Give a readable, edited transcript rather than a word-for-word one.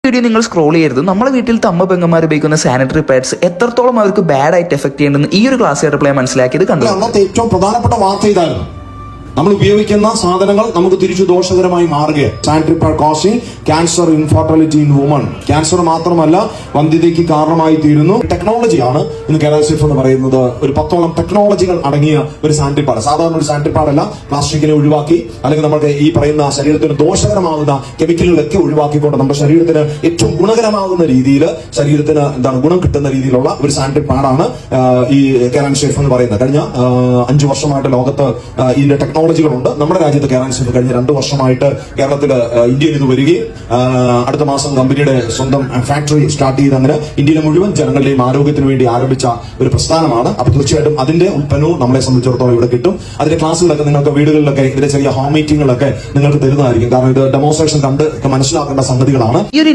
Video നിങ്ങൾ scroll ചെയ്യരുത്. നമ്മുടെ വീട്ടിലത്തെ അമ്മ പെങ്ങന്മാർ ഉപയോഗിക്കുന്ന സാനിറ്ററി പാഡ്സ് എത്രത്തോളം അവർക്ക് ബാഡ് ആയിട്ട് എഫക്ട് ചെയ്യുന്നുണ്ടെന്ന് ഈ ഒരു ക്ലാസ് ആയിട്ട് മനസ്സിലാക്കിയത് കണ്ടു. അന്നത്തെ ഏറ്റവും പ്രധാനപ്പെട്ട വാർത്ത ഇതായിരുന്നു. നമ്മൾ ഉപയോഗിക്കുന്ന സാധനങ്ങൾ നമുക്ക് തിരിച്ചു ദോഷകരമായി മാറുകയാണ്. Sanitary pad causing cancer, infertility in woman. Cancer മാത്രമല്ല, വന്ധ്യതയ്ക്ക് കാരണമായി തീരുന്നു. ടെക്നോളജിയാണ് ഇന്ന് കേരള സേഫ് എന്ന് പറയുന്നത്. ഒരു 10ഓളം ടെക്നോളജികൾ അടങ്ങിയ ഒരു സാനിറ്ററി പാഡ്. സാധാരണ ഒരു സാനിറ്ററി പാഡല്ല, പ്ലാസ്റ്റിക്കിനെ ഒഴിവാക്കി അല്ലെങ്കിൽ നമുക്ക് ഈ പറയുന്ന ശരീരത്തിന് ദോഷകരമാകുന്ന കെമിക്കലുകളൊക്കെ ഒഴിവാക്കിക്കൊണ്ട് നമ്മുടെ ശരീരത്തിന് ഏറ്റവും ഗുണകരമാകുന്ന രീതിയിൽ ശരീരത്തിന് ഗുണം കിട്ടുന്ന രീതിയിലുള്ള ഒരു സാനിറ്ററി പാഡാണ് ഈ കേരള സേഫ് എന്ന് പറയുന്നത്. കഴിഞ്ഞ 5 വർഷമായിട്ട് ലോകത്ത് ഇതിന്റെ ടെക്നോളജികളുണ്ട്. നമ്മുടെ രാജ്യത്ത് കേരള സേഫ് കഴിഞ്ഞ 2 വർഷമായിട്ട് കേരളത്തില് ഇന്ത്യയിൽ ഇത് വരികയും അടുത്ത മാസം കമ്പനിയുടെ സ്വന്തം ഫാക്ടറി സ്റ്റാർട്ട് ചെയ്ത് അങ്ങനെ ഇന്ത്യയിലെ മുഴുവൻ ജനങ്ങളുടെയും ആരോഗ്യത്തിന് വേണ്ടി ആരംഭിച്ച ഒരു പ്രസ്ഥാനമാണ്. അപ്പൊ തീർച്ചയായിട്ടും അതിന്റെ ഉൽപ്പന്നവും നമ്മളെ സംബന്ധിച്ചിടത്തോളം ഇവിടെ കിട്ടും. അതിന്റെ ക്ലാസ്സുകളൊക്കെ നിങ്ങൾക്ക് വീടുകളിലൊക്കെ ഇതിന്റെ ചെറിയ ഹോം മീറ്റിംഗുകളൊക്കെ നിങ്ങൾക്ക് തരുന്നതായിരിക്കും. കാരണം ഇത് ഡെമോൺസ്ട്രേഷൻ കണ്ട് മനസ്സിലാക്കേണ്ട സംഗതികളാണ്. ഈ ഒരു